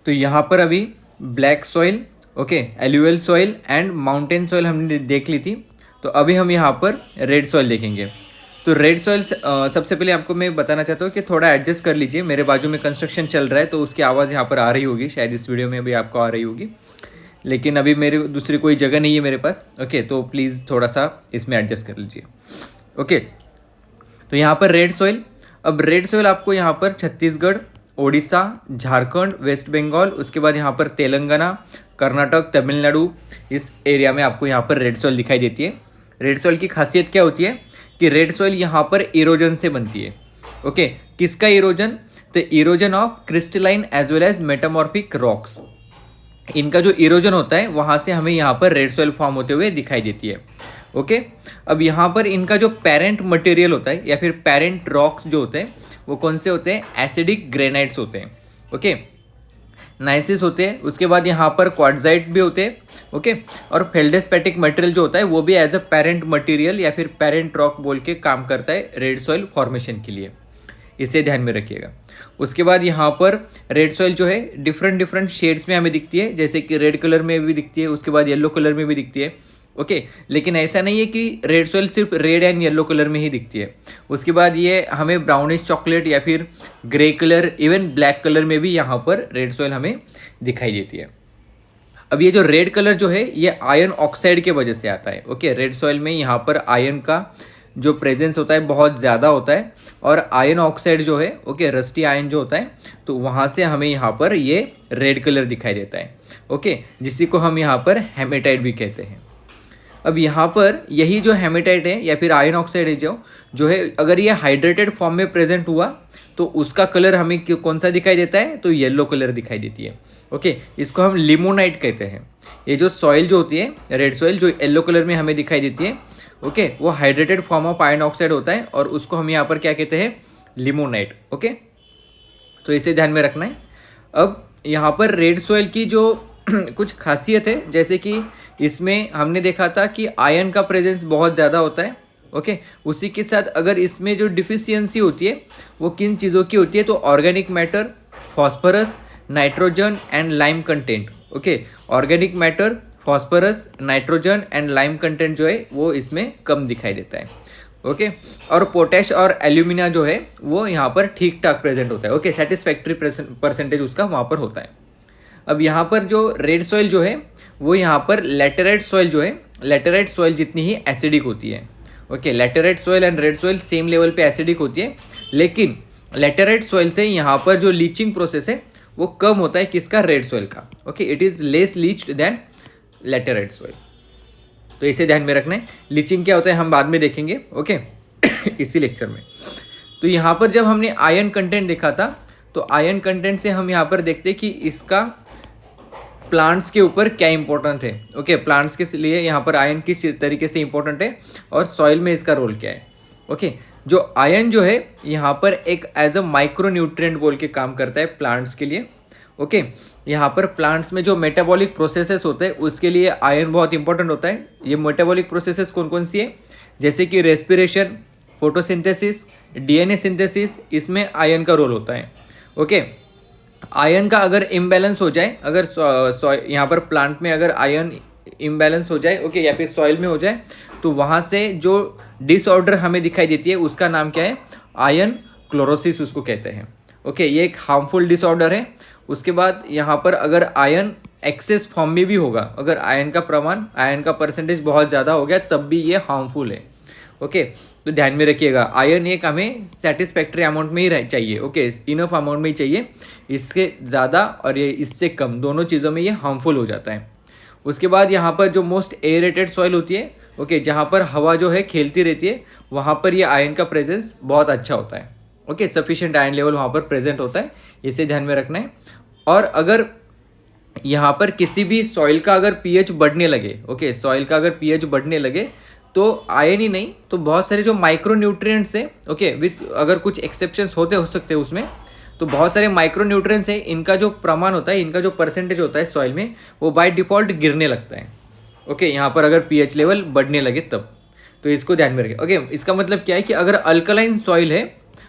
तो यहाँ पर अभी black soil, okay, alluvial soil and mountain soil हमने देख ली थी। तो अभी हम यहाँ पर रेड सॉइल देखेंगे। तो रेड सॉइल सबसे पहले आपको मैं बताना चाहता हूँ कि थोड़ा एडजस्ट कर लीजिए, मेरे बाजू में कंस्ट्रक्शन चल रहा है तो उसकी आवाज़ यहाँ पर आ रही होगी, शायद इस वीडियो में भी आपको आ रही होगी, लेकिन अभी मेरी दूसरी कोई जगह नहीं है मेरे पास। ओके, तो प्लीज़ थोड़ा सा इसमें एडजस्ट कर लीजिए। ओके, तो यहाँ पर रेड सॉइल, अब रेड सॉइल आपको यहाँ पर छत्तीसगढ़, ओडिशा, झारखंड, वेस्ट बंगाल, उसके बाद यहाँ पर तेलंगाना, कर्नाटक, तमिलनाडु, इस एरिया में आपको यहाँ पर रेड सॉइल दिखाई देती है। रेड सॉइल की खासियत क्या होती है कि रेड सॉइल यहाँ पर इरोजन से बनती है। ओके, किसका erosion? The erosion of crystalline as well as metamorphic rocks. इनका जो इरोजन होता है वहाँ से हमें यहाँ पर रेड सॉइल फॉर्म होते हुए दिखाई देती है। ओके, अब यहाँ पर इनका जो पेरेंट मटेरियल होता है या फिर पेरेंट रॉक्स जो होते हैं वो कौन से होते हैं? एसिडिक ग्रेनाइट्स होते हैं। ओके, नाइसिस होते हैं, उसके बाद यहाँ पर क्वार्ट्जाइट भी होते हैं। ओके, और फेल्डेस्पेटिक मटेरियल जो होता है वो भी एज अ पेरेंट मटेरियल या फिर पेरेंट रॉक बोल के काम करता है रेड सॉइल फॉर्मेशन के लिए, इसे ध्यान में रखिएगा। उसके बाद यहाँ पर रेड सॉइल जो है डिफरेंट शेड्स में हमें दिखती है, जैसे कि रेड कलर में भी दिखती है, उसके बाद येलो कलर में भी दिखती है। ओके, लेकिन ऐसा नहीं है कि रेड सॉइल सिर्फ रेड एंड येलो कलर में ही दिखती है, उसके बाद ये हमें ब्राउनिश चॉकलेट या फिर grey colour, even black colour में भी यहाँ पर रेड सॉइल हमें दिखाई देती है। अब ये जो रेड कलर जो है ये आयरन ऑक्साइड के वजह से आता है। ओके, रेड सॉइल में यहाँ पर आयरन का जो प्रेजेंस होता है बहुत ज़्यादा होता है, और आयरन ऑक्साइड जो है, ओके, रस्टी आयन जो होता है, तो वहाँ से हमें यहाँ पर ये रेड कलर दिखाई देता है। ओके, जिसी को हम यहाँ पर हेमेटाइट भी कहते हैं। अब यहाँ पर यही जो हेमेटाइट है या फिर आयरन ऑक्साइड है जो है, अगर ये हाइड्रेटेड फॉर्म में प्रेजेंट हुआ तो उसका कलर हमें कौन सा दिखाई देता है? तो येलो कलर दिखाई देती है। ओके, इसको हम लिमोनाइट कहते हैं। ये जो सॉइल जो होती है रेड सॉइल जो येलो कलर में हमें दिखाई देती है, ओके, वो hydrated form of iron oxide होता है और उसको हम यहाँ पर क्या कहते हैं? लिमोनाइट। ओके, तो इसे ध्यान में रखना है। अब यहाँ पर रेड सॉइल की जो कुछ खासियत है, जैसे कि इसमें हमने देखा था कि आयरन का प्रेजेंस बहुत ज़्यादा होता है। ओके, उसी के साथ अगर इसमें जो डिफिशियंसी होती है वो किन चीज़ों की होती है? तो organic matter, phosphorus, nitrogen and lime content. Okay, organic matter, phosphorus, nitrogen and lime content जो है वो इसमें कम दिखाई देता है। ओके, और पोटैश और एल्यूमिना जो है वो यहाँ पर ठीक ठाक प्रेजेंट होता है। ओके, सेटिस्फैक्ट्री परसेंटेज उसका वहाँ पर होता है। अब यहाँ पर जो रेड सॉइल जो है वो यहाँ पर लैटेराइट सॉइल जो है, लैटेराइट सॉइल जितनी ही एसिडिक होती है। Okay, laterite soil and red soil same level पे एसिडिक होती है, लेकिन लैटेराइट सॉइल से यहाँ पर जो लीचिंग प्रोसेस है वो कम होता है, किसका? रेड सॉइल का। Okay, it is less leached than laterite soil. तो इसे ध्यान में रखना है। लीचिंग क्या होता है हम बाद में देखेंगे, ओके, इसी लेक्चर में। तो यहाँ पर जब हमने आयरन कंटेंट देखा था तो आयरन कंटेंट से हम यहाँ पर देखते हैं कि इसका प्लांट्स के ऊपर क्या इंपॉर्टेंट है। ओके, प्लांट्स के लिए यहाँ पर आयरन किस तरीके से इंपॉर्टेंट है और सॉइल में इसका रोल क्या है। ओके, जो आयरन जो है यहाँ पर एक एज अ माइक्रो न्यूट्रिएंट बोल के काम करता है प्लांट्स के लिए। ओके, यहाँ पर प्लांट्स में जो मेटाबॉलिक प्रोसेसेस होते हैं उसके लिए आयरन बहुत इंपॉर्टेंट होता है। ये मेटाबॉलिक प्रोसेसेस कौन कौन सी है? जैसे कि रेस्पिरेशन, फोटोसिंथेसिस, डीएनए सिंथेसिस, इसमें आयरन का रोल होता है। ओके, आयरन का अगर इम्बैलेंस हो जाए, अगर यहाँ पर प्लांट में अगर आयरन इम्बैलेंस हो जाए, ओके, या फिर सॉइल में हो जाए, तो वहाँ से जो डिसऑर्डर हमें दिखाई देती है उसका नाम क्या है? आयरन क्लोरोसिस उसको कहते हैं। ओके, ये एक हार्मफुल डिसऑर्डर है। उसके बाद यहाँ पर अगर आयरन एक्सेस फॉर्म में भी होगा, अगर आयरन का प्रमाण, आयरन का परसेंटेज बहुत ज़्यादा हो गया तब भी ये हार्मफुल है। ओके, तो ध्यान में रखिएगा, आयरन एक हमें सेटिस्फैक्ट्री अमाउंट में ही चाहिए। ओके, इनफ अमाउंट में ही चाहिए, इसके ज़्यादा और ये इससे कम दोनों चीज़ों में ये हार्मफुल हो जाता है। उसके बाद यहाँ पर जो मोस्ट एरेटेड सॉइल होती है, ओके, जहाँ पर हवा जो है खेलती रहती है, वहाँ पर ये आयरन का प्रेजेंस बहुत अच्छा होता है। ओके, सफिशिएंट आयरन लेवल वहाँ पर प्रेजेंट होता है, इसे ध्यान में रखना है। और अगर यहाँ पर किसी भी सॉइल का अगर पीएच बढ़ने लगे, ओके, सॉइल का अगर पीएच बढ़ने लगे तो आयरन ही नहीं तो बहुत सारे जो माइक्रो न्यूट्रिएंट्स है, ओके, विथ अगर कुछ एक्सेप्शंस हो सकते हैं उसमें, तो बहुत सारे माइक्रो न्यूट्रिएंट्स है, इनका जो प्रमाण होता है, इनका जो परसेंटेज होता है सॉइल में, वो बाय डिफ़ॉल्ट गिरने लगता है। ओके, यहाँ पर अगर पीएच लेवल बढ़ने लगे तब, तो इसको ध्यान में रखें। ओके, इसका मतलब क्या है कि अगर अल्कलाइन सॉइल है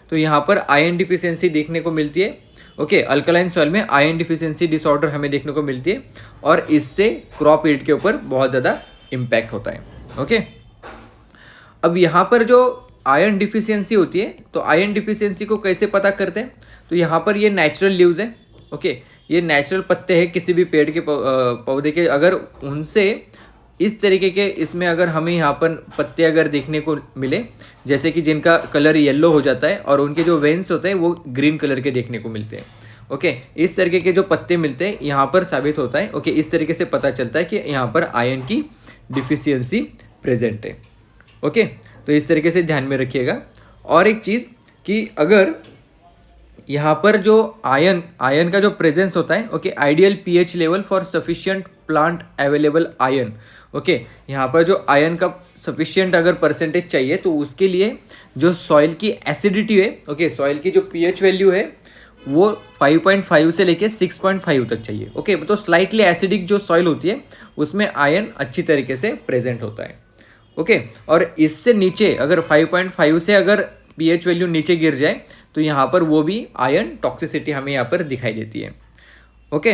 तो यहाँ पर आयरन डिफिशियंसी देखने को मिलती है। ओके, अल्कलाइन सॉइल में आयरन डिफिशियंसी डिसऑर्डर हमें देखने को मिलती है और इससे क्रॉप यील्ड के ऊपर बहुत ज़्यादा इम्पैक्ट होता है। ओके, अब यहाँ पर जो आयरन डिफिशियंसी होती है, तो आयरन डिफिशियंसी को कैसे पता करते हैं? तो यहाँ पर ये नेचुरल लीव्स है। ओके, ये नेचुरल पत्ते हैं किसी भी पेड़ के पौधे के, अगर उनसे इस तरीके के इसमें अगर हमें यहाँ पर पत्ते अगर देखने को मिले, जैसे कि जिनका कलर येलो हो जाता है और उनके जो वेन्स होते हैं वो ग्रीन कलर के देखने को मिलते हैं। ओके, इस तरीके के जो पत्ते मिलते हैं यहाँ पर साबित होता है। ओके, इस तरीके से पता चलता है कि यहाँ पर आयरन की डिफिशियंसी प्रेजेंट है। ओके, तो इस तरीके से ध्यान में रखिएगा। और एक चीज़ कि अगर यहाँ पर जो आयरन का जो प्रेजेंस होता है, okay, ideal pH level for sufficient plant available iron. Okay, यहाँ पर जो आयरन का सफिशिएंट अगर परसेंटेज चाहिए तो उसके लिए जो सॉइल की एसिडिटी है, ओके, सॉइल की जो पीएच वैल्यू है वो 5.5 से लेके 6.5 तक चाहिए। ओके, तो स्लाइटली एसिडिक जो सॉइल होती है उसमें आयरन अच्छी तरीके से प्रेजेंट होता है। ओके, और इससे नीचे अगर 5.5 से अगर पीएच वैल्यू नीचे गिर जाए तो यहाँ पर वो भी आयरन टॉक्सिसिटी हमें यहाँ पर दिखाई देती है। ओके,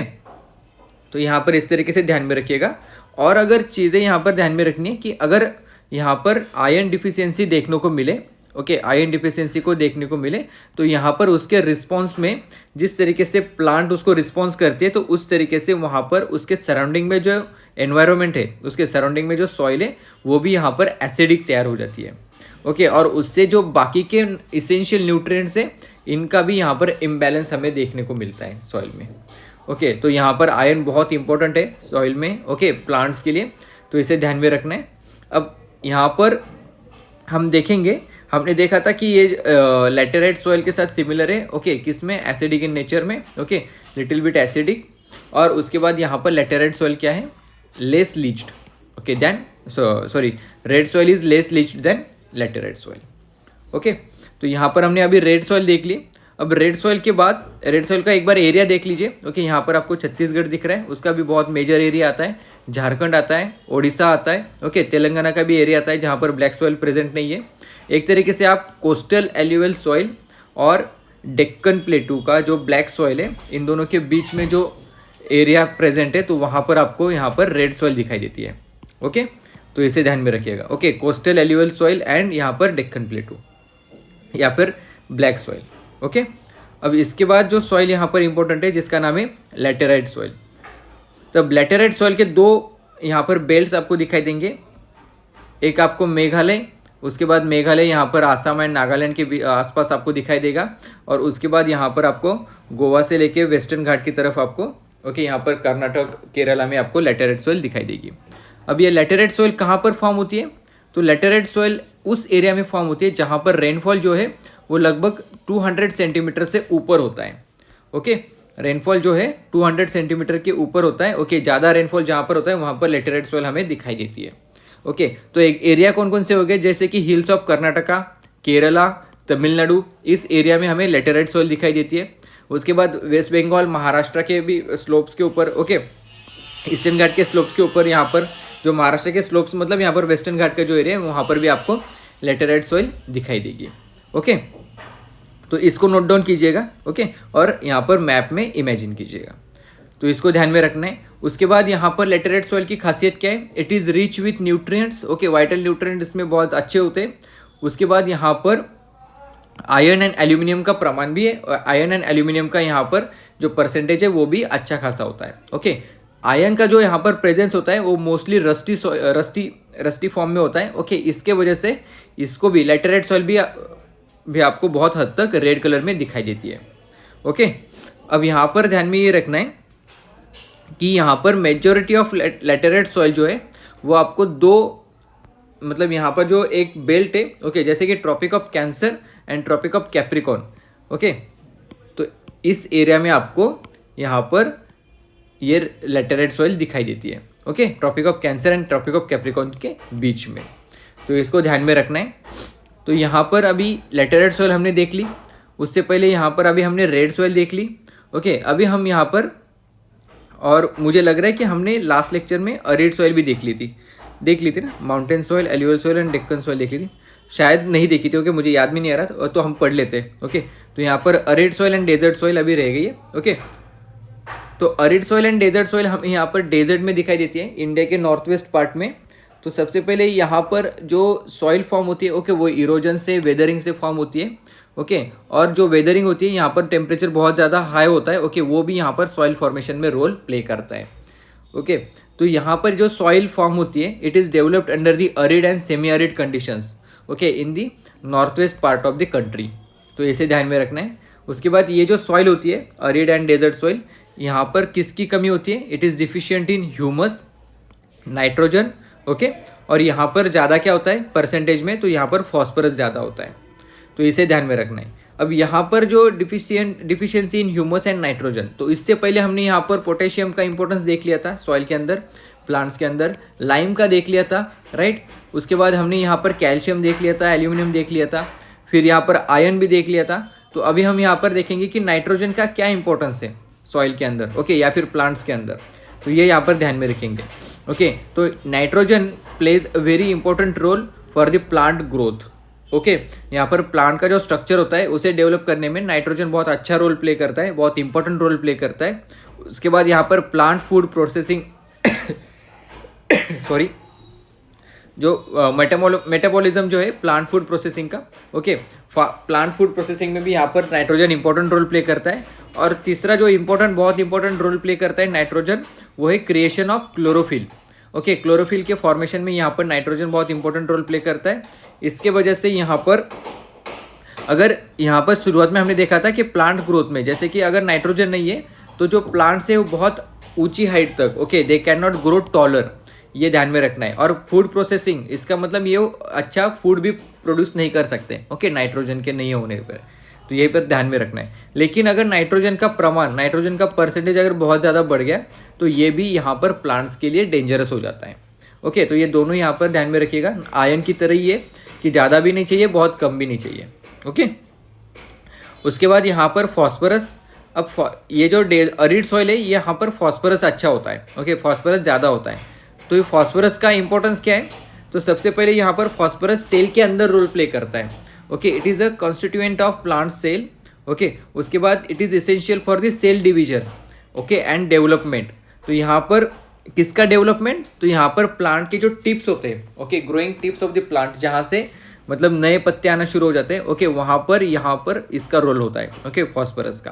तो यहाँ पर इस तरीके से ध्यान में रखिएगा। और अगर चीज़ें यहाँ पर ध्यान में रखनी है कि अगर यहाँ पर आयरन डिफिशियंसी देखने को मिले, ओके, आयरन डिफिशियंसी को देखने को मिले तो यहाँ पर उसके रिस्पॉन्स में जिस तरीके से प्लांट उसको रिस्पॉन्स करती है तो उस तरीके से वहाँ पर उसके सराउंडिंग में जो एनवायरनमेंट है, उसके सराउंडिंग में जो सॉइल है वो भी यहाँ पर एसिडिक तैयार हो जाती है। ओके, और उससे जो बाकी के इसेंशियल न्यूट्रिएंट्स है इनका भी यहाँ पर इम्बैलेंस हमें देखने को मिलता है सॉइल में। ओके, तो यहाँ पर आयरन बहुत इंपॉर्टेंट है सॉइल में, ओके, प्लांट्स के लिए, तो इसे ध्यान में रखना है। अब यहाँ पर हम देखेंगे, हमने देखा था कि ये लैटेराइट सॉइल के साथ सिमिलर है। ओके, किसमें? एसिडिक इन नेचर में। Okay, little bit acidic. और उसके बाद यहाँ पर लैटेराइट सॉइल क्या है? Less leached. Okay, then sorry, red soil is less leached than laterite soil. Okay, तो यहाँ पर हमने अभी रेड सॉइल देख ली। अब रेड सॉइल के बाद रेड सॉइल का एक बार एरिया देख लीजिए। ओके, यहाँ पर आपको छत्तीसगढ़ दिख रहा है, उसका भी बहुत मेजर एरिया आता है। झारखंड आता है, ओडिशा आता है, ओके, तेलंगाना का भी एरिया आता है जहाँ पर ब्लैक सॉइल प्रेजेंट नहीं है। एक तरीके से आप कोस्टल एल्यूवियल सॉइल और डेक्कन प्लेटू का जो ब्लैक सॉइल है, इन दोनों के बीच में जो एरिया प्रेजेंट है तो वहाँ पर आपको यहाँ पर रेड सॉइल दिखाई देती है। ओके, तो इसे ध्यान में रखिएगा। Okay, coastal alluvial soil and यहाँ पर डेक्कन प्लेटू या फिर ब्लैक सॉइल। ओके, अब इसके बाद जो सॉइल यहाँ पर इंपॉर्टेंट है जिसका नाम है लैटेराइट सॉइल। तो लैटेराइट सॉइल के दो यहाँ पर बेल्ट्स आपको दिखाई देंगे, एक आपको मेघालय, उसके बाद मेघालय यहाँ पर आसाम एंड नागालैंड के आसपास आपको दिखाई देगा, और उसके बाद यहाँ पर आपको गोवा से लेके वेस्टर्न घाट की तरफ आपको, ओके, यहाँ पर कर्नाटक केरला में आपको लैटेराइट सॉइल दिखाई देगी। अब ये लैटेराइट सॉइल कहाँ पर फॉर्म होती है? तो लैटेराइट सॉइल उस एरिया में फॉर्म होती है जहाँ पर रेनफॉल जो है वो लगभग 200 सेंटीमीटर से ऊपर होता है। ओके, रेनफॉल जो है 200 सेंटीमीटर के ऊपर होता है। ओके, ज़्यादा रेनफॉल जहाँ पर होता है वहाँ पर लैटेराइट सॉइल हमें दिखाई देती है। ओके, तो एक एरिया कौन कौन से हो गए? जैसे कि हिल्स ऑफ कर्नाटका, केरला, तमिलनाडु, इस एरिया में हमें लैटेराइट सॉइल दिखाई देती है। उसके बाद वेस्ट बंगाल, महाराष्ट्र के भी स्लोप्स के ऊपर, ओके, ईस्टर्न घाट के स्लोप्स के ऊपर, यहाँ पर जो महाराष्ट्र के स्लोप्स मतलब यहाँ पर वेस्टर्न घाट का जो एरिया है वहाँ पर भी आपको लैटेराइट सॉइल दिखाई देगी। ओके, तो इसको नोट डाउन कीजिएगा। ओके, और यहाँ पर मैप में इमेजिन कीजिएगा, तो इसको ध्यान में रखना है। उसके बाद यहाँ पर लैटेराइट सॉइल की खासियत क्या है? It is rich with nutrients. Okay, vital nutrients इसमें बहुत अच्छे होते हैं। उसके बाद यहाँ पर आयरन एंड एल्यूमिनियम का प्रमाण भी है, और आयरन एंड एल्यूमिनियम का यहाँ पर जो परसेंटेज है वो भी अच्छा खासा होता है। ओके, आयरन का जो यहाँ पर प्रेजेंस होता है वो मोस्टली रस्टी फॉर्म में होता है। ओके, इसके वजह से इसको भी लैटेराइट सॉइल भी आपको बहुत हद तक रेड कलर में दिखाई देती है। ओके, अब यहाँ पर ध्यान में ये रखना है कि यहाँ पर मेजॉरिटी ऑफ लैटेराइट सॉइल जो है वो आपको दो, मतलब यहाँ पर जो एक बेल्ट है, ओके, जैसे कि Tropic of Cancer and Tropic of Capricorn. Okay, तो इस एरिया में आपको यहाँ पर ये लैटेराइट सॉइल दिखाई देती है। Okay, Tropic of Cancer and Tropic of Capricorn के बीच में, तो इसको ध्यान में रखना है। तो यहाँ पर अभी लैटेराइट सॉइल हमने देख ली, उससे पहले यहाँ पर अभी हमने रेड सॉइल देख ली। ओके, अभी हम यहाँ पर, और मुझे लग रहा है कि हमने लास्ट लेक्चर में अरिड सॉइल भी देख ली थी ना, mountain soil, alluvial soil and Deccan soil देख ली थी, शायद नहीं देखी थी। ओके, मुझे याद भी नहीं आ रहा तो हम पढ़ लेते हैं। ओके, तो यहाँ पर arid soil and desert soil अभी रह गई है। ओके, तो arid soil and desert soil हमें यहाँ पर डेजर्ट में दिखाई देती है, इंडिया के नॉर्थ वेस्ट पार्ट में। तो सबसे पहले यहाँ पर जो सॉइल फॉर्म होती है, ओके, वो इरोजन से, वेदरिंग से फॉर्म होती है। ओके, और जो वेदरिंग होती है यहाँ पर टेम्परेचर बहुत ज़्यादा हाई होता है। ओके, वो भी यहाँ पर सॉइल फॉर्मेशन में रोल प्ले करता है। ओके, तो यहाँ पर जो सॉइल फॉर्म होती है, it is developed under the arid and semi arid conditions, okay, in the north west part of the country. तो इसे ध्यान में रखना है। उसके बाद ये जो सॉइल होती है, अरिड एंड डेजर्ट सॉइल, यहाँ पर किसकी कमी होती है? It is deficient in humus, nitrogen. Okay, और यहाँ पर ज़्यादा क्या होता है परसेंटेज में? तो यहाँ पर फॉस्फरस ज़्यादा होता है। तो इसे ध्यान में रखना है। अब यहाँ पर जो deficiency in humus and nitrogen, तो इससे पहले हमने यहाँ पर पोटेशियम का इंपॉर्टेंस देख लिया था सॉइल के अंदर, प्लांट्स के अंदर, लाइम का देख लिया था, राइट। उसके बाद हमने यहाँ पर कैल्शियम देख लिया था, एल्यूमिनियम देख लिया था, फिर यहाँ पर आयरन भी देख लिया था। तो अभी हम यहाँ पर देखेंगे कि नाइट्रोजन का क्या इंपॉर्टेंस है सॉइल के अंदर, ओके, या फिर प्लांट्स के अंदर। तो ये यहाँ पर ध्यान में रखेंगे। ओके, तो nitrogen plays a very important role for the plant growth. Okay, यहाँ पर प्लांट का जो स्ट्रक्चर होता है उसे डेवलप करने में नाइट्रोजन बहुत अच्छा रोल प्ले करता है, बहुत इंपॉर्टेंट रोल प्ले करता है। उसके बाद यहाँ पर प्लांट फूड प्रोसेसिंग सॉरी, जो मेटाबॉलिज्म जो है प्लांट फूड प्रोसेसिंग का, ओके, प्लांट फूड प्रोसेसिंग में भी यहाँ पर नाइट्रोजन इंपॉर्टेंट रोल प्ले करता है। और तीसरा जो बहुत इंपॉर्टेंट रोल प्ले करता है नाइट्रोजन, वो है creation of chlorophyll. Okay, chlorophyll के फॉर्मेशन में यहाँ पर नाइट्रोजन बहुत इंपॉर्टेंट रोल प्ले करता है। इसके वजह से यहाँ पर, अगर यहाँ पर शुरुआत में हमने देखा था कि प्लांट ग्रोथ में, जैसे कि अगर नाइट्रोजन नहीं है तो जो प्लांट्स है वो बहुत ऊंची हाइट तक, okay, they can not grow taller, ये ध्यान में रखना है। और फूड प्रोसेसिंग, इसका मतलब ये अच्छा फूड भी प्रोड्यूस नहीं कर सकते, ओके, नाइट्रोजन के नहीं होने पर। तो यही पर ध्यान में रखना है। लेकिन अगर नाइट्रोजन का प्रमाण, नाइट्रोजन का परसेंटेज अगर बहुत ज़्यादा बढ़ गया तो ये भी यहाँ पर प्लांट्स के लिए डेंजरस हो जाता है। ओके, तो ये दोनों यहाँ पर ध्यान में रखिएगा। आयरन की तरह ही है कि ज़्यादा भी नहीं चाहिए, बहुत कम भी नहीं चाहिए। ओके, उसके बाद यहाँ पर फॉस्फरस। अब ये जो अरिड सॉइल है, यहाँ पर फॉस्फरस अच्छा होता है। ओके, फॉस्फरस ज़्यादा होता है। तो ये फॉस्फरस का इंपॉर्टेंस क्या है? तो सबसे पहले यहाँ पर फॉस्फरस सेल के अंदर रोल प्ले करता है। Okay, it is a constituent of plant cell. Okay, उसके बाद it is essential for the cell division, okay, and development. तो यहाँ पर किसका डेवलपमेंट? तो यहाँ पर प्लांट के जो टिप्स होते हैं, okay, growing tips of the plant, जहाँ से मतलब नए पत्ते आना शुरू हो जाते हैं, ओके, वहाँ पर इसका रोल होता है, ओके, फॉस्फरस का,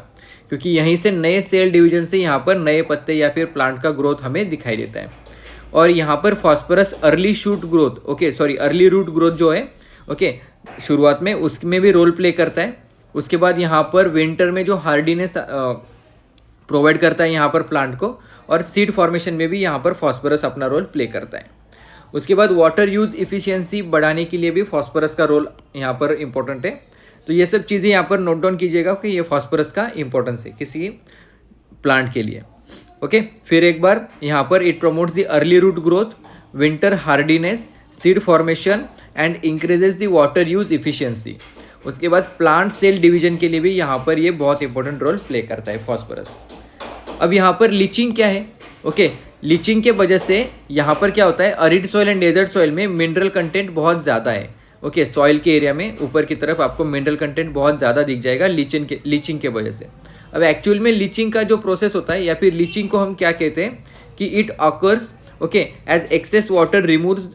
क्योंकि यहीं से नए सेल डिवीजन से यहाँ पर नए पत्ते या फिर प्लांट का ग्रोथ हमें दिखाई देता है। और यहाँ पर phosphorus early shoot growth, okay, sorry, early root growth जो है, ओके, शुरुआत में उसमें भी रोल प्ले करता है। उसके बाद यहाँ पर विंटर में जो हार्डीनेस प्रोवाइड करता है यहाँ पर प्लांट को, और सीड फॉर्मेशन में भी यहाँ पर फॉस्फरस अपना रोल प्ले करता है। उसके बाद वाटर यूज इफिशियंसी बढ़ाने के लिए भी फॉस्फरस का रोल यहाँ पर इंपॉर्टेंट है। तो ये सब चीज़ें यहाँ पर नोट डाउन कीजिएगा कि ये फॉस्फरस का इंपॉर्टेंस है किसी प्लांट के लिए। ओके, फिर एक बार यहाँ पर it promotes the early root growth, winter hardiness, seed formation and increases the water use efficiency. उसके बाद प्लांट सेल डिवीजन के लिए भी यहाँ पर ये बहुत इंपॉर्टेंट रोल प्ले करता है फॉस्फरस। अब यहाँ पर लीचिंग क्या है? ओके, लीचिंग के वजह से यहाँ पर क्या होता है, arid soil and desert soil में मिनरल कंटेंट बहुत ज़्यादा है। ओके, सॉइल के एरिया में ऊपर की तरफ आपको मिनरल कंटेंट बहुत ज़्यादा दिख जाएगा लीचिंग के वजह से। अब एक्चुअल में लीचिंग का जो प्रोसेस होता है, या फिर लीचिंग को हम क्या कहते हैं कि it occurs, okay, as excess water removes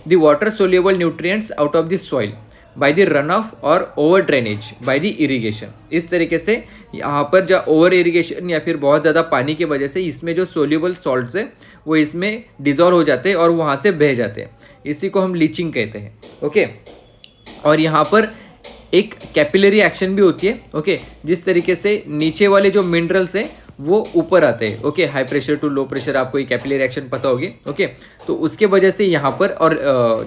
the water soluble nutrients out of the soil by the run off और over drainage by the irrigation. इस तरीके से यहाँ पर जो ओवर इरीगेशन या फिर बहुत ज़्यादा पानी की वजह से इसमें जो सोल्यूबल सॉल्ट्स है वो इसमें डिजॉल्व हो जाते हैं और वहाँ से बह जाते हैं। इसी को हम लीचिंग कहते हैं। ओके, और यहाँ पर एक कैपिलरी एक्शन भी होती है। ओके, जिस तरीके से नीचे वाले जो मिनरल्स हैं वो ऊपर आते हैं। Okay, high pressure to low pressure, आपको ये कैपिलरी एक्शन पता होगी। ओके, तो उसके वजह से यहाँ पर, और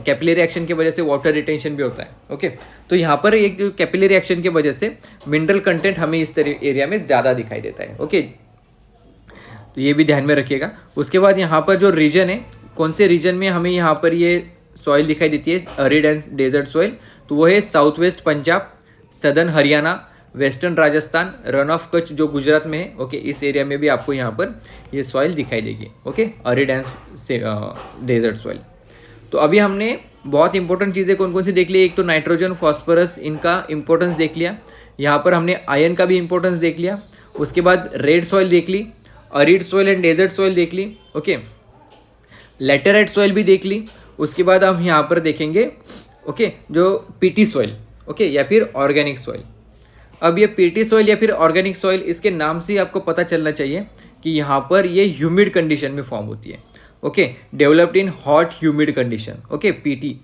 कैपिलरी एक्शन की वजह से वाटर रिटेंशन भी होता है। ओके, तो यहाँ पर एक कैपिलरी एक्शन की वजह से मिनरल कंटेंट हमें इस तरह एरिया में ज़्यादा दिखाई देता है। ओके, तो ये भी ध्यान में रखिएगा। उसके बाद यहाँ पर जो रीजन है, कौन से रीजन में हमें यहाँ पर ये सॉइल दिखाई देती है अरिड एंड डेजर्ट सॉइल, तो वो है south west Punjab, southern Haryana, western Rajasthan, run of Kutch जो गुजरात में है। ओके, इस एरिया में भी आपको यहाँ पर ये सॉइल दिखाई देगी। Okay, arid and desert soil. तो अभी हमने बहुत इंपॉर्टेंट चीज़ें कौन कौन सी देख ली? एक तो नाइट्रोजन, फॉस्फरस, इनका इंपॉर्टेंस देख लिया। यहाँ पर हमने आयरन का भी इंपॉर्टेंस देख लिया, उसके बाद रेड सॉइल देख ली, arid soil and desert soil देख ली, ओके, लेटेराइट सॉइल भी देख ली। उसके बाद हम यहाँ पर देखेंगे ओके जो पीटी सॉइल, ओके, या फिर ऑर्गेनिक सॉइल। अब ये पीटी सॉइल या फिर ऑर्गेनिक सॉइल, इसके नाम से ही आपको पता चलना चाहिए कि यहाँ पर ये ह्यूमिड कंडीशन में फॉर्म होती है, okay, developed in hot humid condition, okay, PT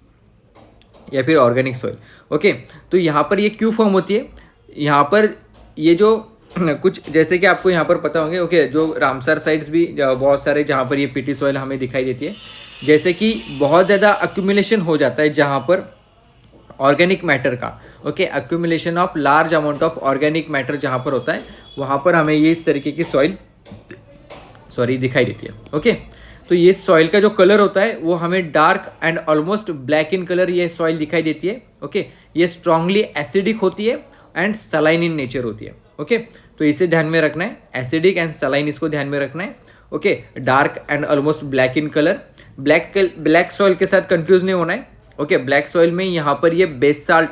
या फिर ऑर्गेनिक सॉइल, ओके। तो यहाँ पर ये क्यों फॉर्म होती है, यहाँ पर ये जो कुछ जैसे कि आपको यहाँ पर पता होंगे, ओके, जो रामसर साइट्स भी बहुत सारे जहाँ पर ये पीटी सॉइल हमें दिखाई देती है, जैसे कि बहुत ज़्यादा अक्यूमुलेशन हो जाता है जहाँ पर ऑर्गेनिक मैटर का, okay, accumulation of large amount of organic matter जहाँ पर होता है, वहाँ पर हमें ये इस तरीके की सॉइल दिखाई देती है, ओके। तो ये सॉइल का जो कलर होता है वो हमें dark and almost black in colour ये सॉइल दिखाई देती है, ओके। ये स्ट्रांगली एसिडिक होती है एंड सलाइन इन नेचर होती है, ओके। तो इसे ध्यान में रखना है, एसिडिक एंड सलाइन, इसको ध्यान में रखना है, okay. Dark and almost black in colour, black soil के साथ कंफ्यूज नहीं होना है, ओके। ब्लैक सॉइल में यहाँ पर ये basalt,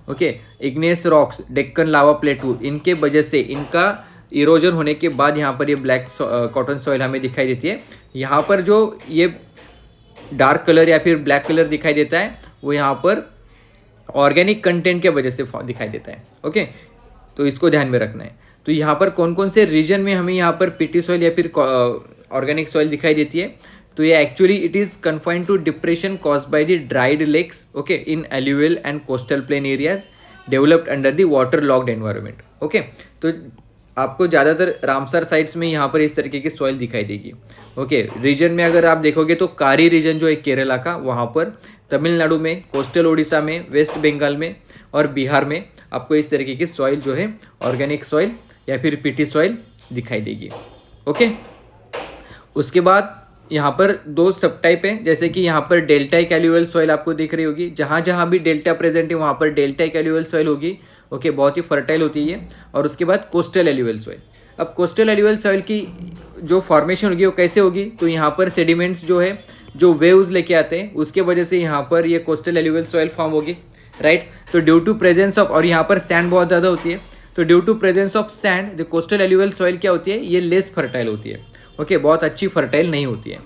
okay, igneous rocks, Deccan lava plateau, इनके वजह से इनका इरोजन होने के बाद यहाँ पर ये ब्लैक कॉटन सॉइल हमें दिखाई देती है। यहाँ पर जो ये डार्क कलर या फिर ब्लैक कलर दिखाई देता है वो यहाँ पर ऑर्गेनिक कंटेंट के वजह से दिखाई देता है, ओके। तो इसको ध्यान में रखना है। तो यहाँ पर कौन कौन से रीजन में हमें यहाँ पर पीटी सॉइल या फिर ऑर्गेनिक सॉइल दिखाई देती है, तो ये actually it is confined to depression caused by the dried lakes, okay, in alluvial and coastal plain areas developed under the water locked environment, okay. तो आपको ज़्यादातर रामसर साइट्स में यहाँ पर इस तरीके की सॉइल दिखाई देगी, ओके। रीजन में अगर आप देखोगे तो कारी रीजन जो है केरला का, वहाँ पर तमिलनाडु में, कोस्टल उड़ीसा में, वेस्ट बंगाल में और बिहार में आपको इस तरीके की सॉइल जो है ऑर्गेनिक सॉइल या फिर पीटी सॉइल दिखाई देगी, ओके। उसके बाद यहाँ पर दो सब टाइप है, जैसे कि यहाँ पर डेल्टाइक एल्यूवियल सॉइल आपको दिख रही होगी, जहाँ जहाँ भी डेल्टा प्रेजेंट है वहाँ पर डेल्टाइक एल्यूवियल सॉइल होगी, ओके, बहुत ही फर्टाइल होती है ये। और उसके बाद कोस्टल एल्यूवियल सॉइल। अब कोस्टल एल्यूवियल सॉइल की जो फॉर्मेशन होगी वो कैसे होगी, तो यहाँ पर सेडिमेंट्स जो है जो वेव्स लेके आते हैं उसके वजह से यहाँ पर ये कोस्टल एल्यूवियल सॉइल फॉर्म होगी, राइट। तो ड्यू टू प्रेजेंस ऑफ, और यहाँ पर सैंड बहुत ज़्यादा होती है, तो due to presence of sand the coastal alluvial soil क्या होती है, ये लेस फर्टाइल होती है, ओके, बहुत अच्छी फर्टाइल नहीं होती है।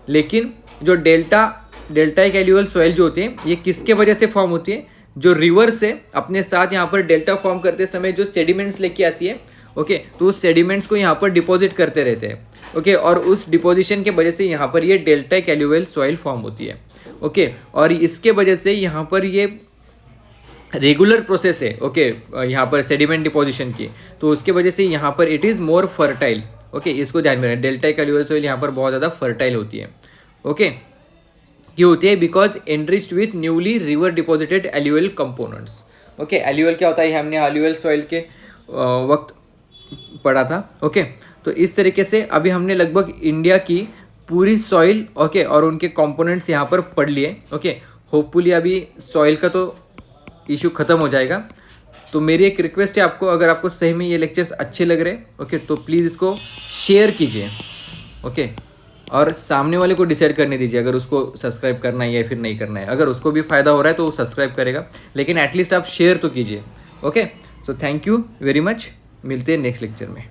लेकिन जो डेल्टाइक एल्यूवियल सॉइल जो होती है ये किसके वजह से फॉर्म होती है, जो रिवर से अपने साथ यहाँ पर डेल्टा फॉर्म करते समय जो सेडिमेंट्स लेके आती है, ओके, तो उस सेडिमेंट्स को यहाँ पर डिपॉजिट करते रहते हैं, ओके, और उस डिपोजिशन के वजह से यहाँ पर ये डेल्टाइक एल्यूवियल सॉइल फॉर्म होती है, ओके। और इसके वजह से यहाँ पर ये रेगुलर प्रोसेस है, ओके, यहाँ पर सेडिमेंट डिपोजिशन की, तो उसके वजह से यहाँ पर it is more fertile, okay. इसको ध्यान में रखें, डेल्टाइक एल्यूवियल सॉइल यहाँ पर बहुत ज़्यादा फर्टाइल होती है, ओके। क्यों होती है, because enriched with newly river deposited alluvial components, okay. Alluvial क्या होता है हमने एल्यूवियल सॉइल के वक्त पढ़ा था, ओके। तो इस तरीके से अभी हमने लगभग इंडिया की पूरी सॉइल, ओके, और उनके कंपोनेंट्स यहाँ पर पढ़ लिए, ओके। होपफुली अभी सॉइल का तो इशू ख़त्म हो जाएगा। तो मेरी एक रिक्वेस्ट है आपको, अगर आपको सही में ये लेक्चर्स अच्छे लग रहे, ओके, तो प्लीज़ इसको शेयर कीजिए, ओके, और सामने वाले को डिसाइड करने दीजिए अगर उसको सब्सक्राइब करना है या फिर नहीं करना है। अगर उसको भी फ़ायदा हो रहा है तो वो सब्सक्राइब करेगा, लेकिन एटलीस्ट आप शेयर तो कीजिए, okay. So thank you very much, मिलते हैं नेक्स्ट लेक्चर में।